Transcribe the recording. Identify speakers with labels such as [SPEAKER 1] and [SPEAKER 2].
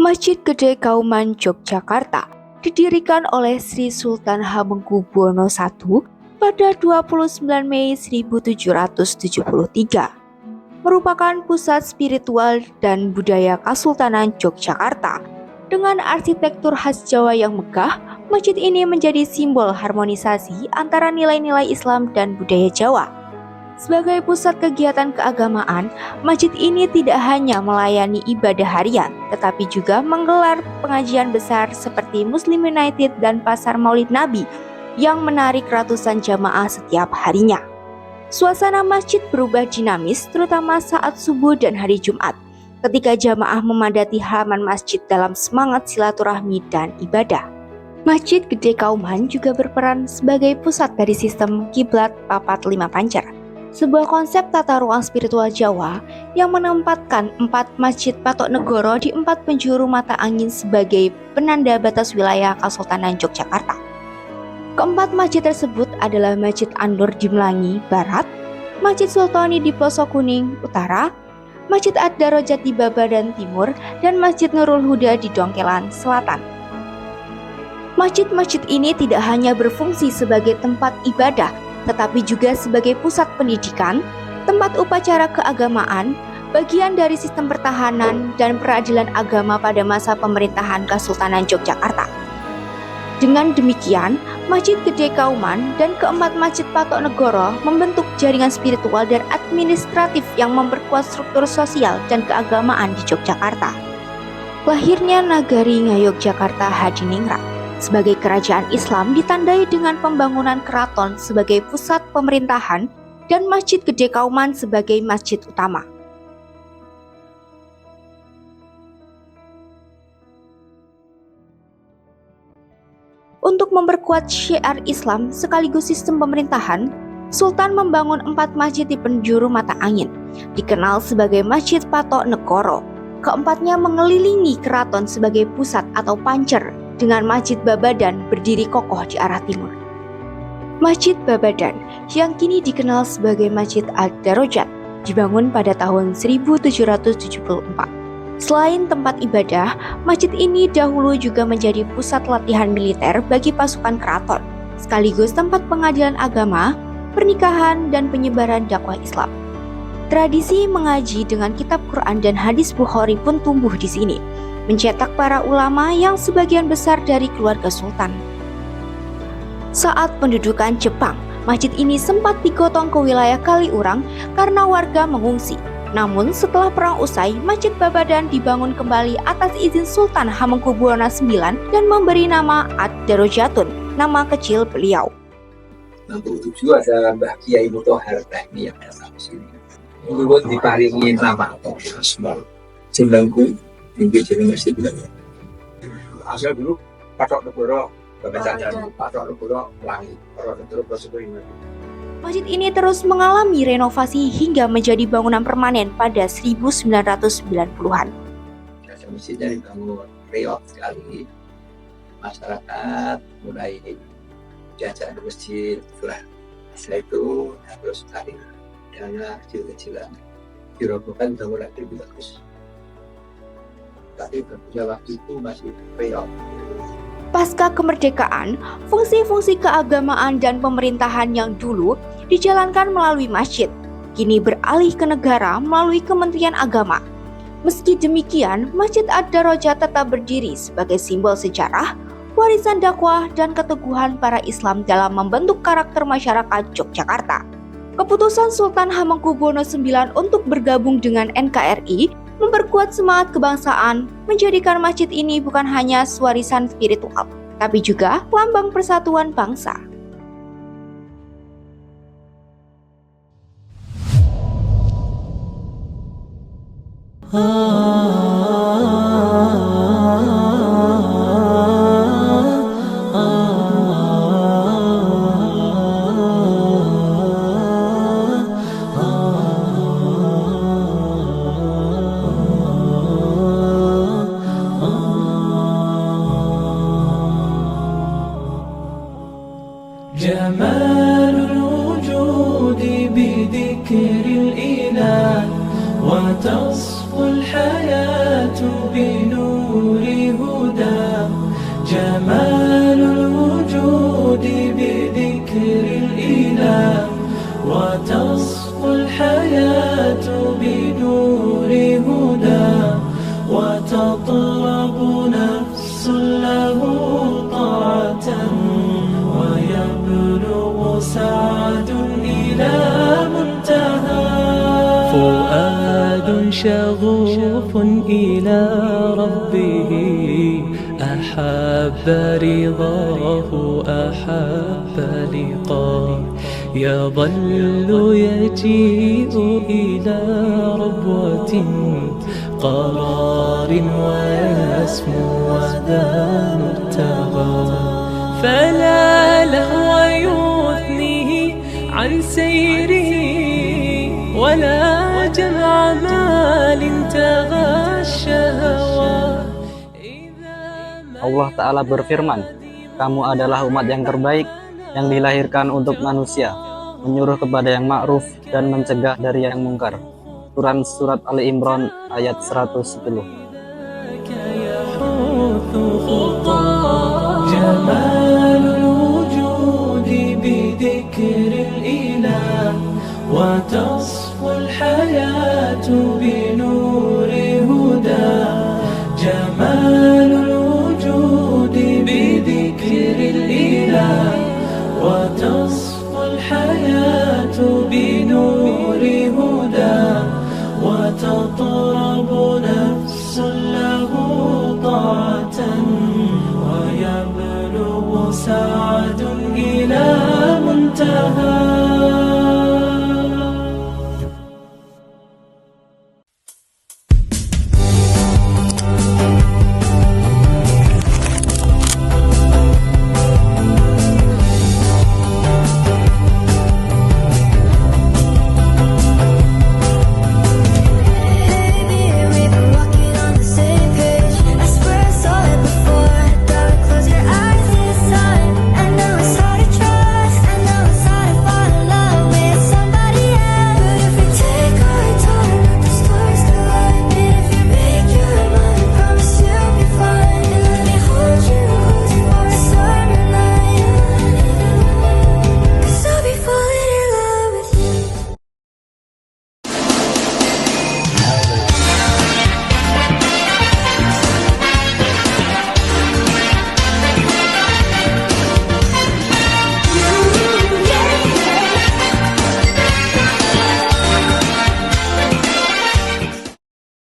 [SPEAKER 1] Masjid Gede Kauman Yogyakarta didirikan oleh Sri Sultan Hamengkubuwono I pada 29 Mei 1773. Merupakan pusat spiritual dan budaya Kesultanan Yogyakarta. Dengan arsitektur khas Jawa yang megah, masjid ini menjadi simbol harmonisasi antara nilai-nilai Islam dan budaya Jawa. Sebagai pusat kegiatan keagamaan, masjid ini tidak hanya melayani ibadah harian, tetapi juga menggelar pengajian besar seperti Muslim United dan Pasar Maulid Nabi yang menarik ratusan jamaah setiap harinya. Suasana masjid berubah dinamis, terutama saat subuh dan hari Jumat, ketika jamaah memadati halaman masjid dalam semangat silaturahmi dan ibadah. Masjid Gede Kauman juga berperan sebagai pusat dari sistem kiblat papat lima pancer, sebuah konsep tata ruang spiritual Jawa yang menempatkan 4 masjid patok negoro di 4 penjuru mata angin sebagai penanda batas wilayah Kesultanan Yogyakarta. Keempat masjid tersebut adalah Masjid An-Nur di Melangi Barat, Masjid Sultani di Pelosok Kuning Utara, Masjid Ad-Darajat di Babadan Timur, dan Masjid Nurul Huda di Dongkelan Selatan. Masjid-masjid ini tidak hanya berfungsi sebagai tempat ibadah, tetapi juga sebagai pusat pendidikan, tempat upacara keagamaan, bagian dari sistem pertahanan dan peradilan agama pada masa pemerintahan Kesultanan Yogyakarta. Dengan demikian, Masjid Gede Kauman dan keempat Masjid Patok Negoro membentuk jaringan spiritual dan administratif yang memperkuat struktur sosial dan keagamaan di Yogyakarta. Lahirnya Nagari Ngayogyakarta Hadiningrat sebagai kerajaan Islam ditandai dengan pembangunan keraton sebagai pusat pemerintahan dan Masjid Gede Kauman sebagai masjid utama. Untuk memperkuat syiar Islam sekaligus sistem pemerintahan, Sultan membangun 4 masjid di penjuru mata angin, dikenal sebagai Masjid Patok Negoro. Keempatnya mengelilingi keraton sebagai pusat atau pancer, dengan Masjid Babadan berdiri kokoh di arah timur. Masjid Babadan yang kini dikenal sebagai Masjid Ad-Darajat dibangun pada tahun 1774. Selain tempat ibadah, masjid ini dahulu juga menjadi pusat latihan militer bagi pasukan keraton, sekaligus tempat pengadilan agama, pernikahan, dan penyebaran dakwah Islam. Tradisi mengaji dengan kitab Quran dan hadis Bukhari pun tumbuh di sini, mencetak para ulama yang sebagian besar dari keluarga sultan. Saat pendudukan Jepang, masjid ini sempat digotong ke wilayah Kaliurang karena warga mengungsi. Namun setelah perang usai, Masjid Babadan dibangun kembali atas izin Sultan Hamengkubuwono IX dan memberi nama Ad-Darajatun, nama kecil beliau.
[SPEAKER 2] 67 ada Mbah Kiai Mutahar Tahmi yang datang ke sini. Nuwun diparingi nama Asmaul. Jenengku tinggi jeneng masjid bilangnya. Asal dulu Patok Negoro, Babadan, Patok Negoro, Melangi, Patok Negoro Pelosok ini.
[SPEAKER 1] Masjid ini terus mengalami renovasi hingga menjadi bangunan permanen pada 1990-an.
[SPEAKER 2] Masjid dari bangun reot sekali, masyarakat mulai jajan di masjid. Setelah itu terus tarik dana kecil-kecilan, dirobohkan bangunan lebih bagus. Tapi pada waktu itu masih reot.
[SPEAKER 1] Pasca kemerdekaan, fungsi-fungsi keagamaan dan pemerintahan yang dulu dijalankan melalui masjid, kini beralih ke negara melalui Kementerian Agama. Meski demikian, Masjid Ad-Darajat tetap berdiri sebagai simbol sejarah, warisan dakwah, dan keteguhan para Islam dalam membentuk karakter masyarakat Yogyakarta. Keputusan Sultan Hamengkubuwono IX untuk bergabung dengan NKRI memperkuat semangat kebangsaan, menjadikan masjid ini bukan hanya warisan spiritual, tapi juga lambang persatuan bangsa.
[SPEAKER 3] جمال الوجود بذكر الإله وتصفو الحياة بنور هدى وتطلب نفس له طاعة ويبلغ سعد إلى منتهى فؤاد شغوف إلى ربه أحب رضاه أحب لقاه يظل يجيء إلى ربوة قرار ويسمو وذا مرتغى فلا لهو يثنيه عن سيره ولا جمع مال تغى الشهوات.
[SPEAKER 4] Allah Ta'ala berfirman, kamu adalah umat yang terbaik yang dilahirkan untuk manusia, menyuruh kepada yang ma'ruf dan mencegah dari yang mungkar. Quran Surat Ali Imran ayat 110.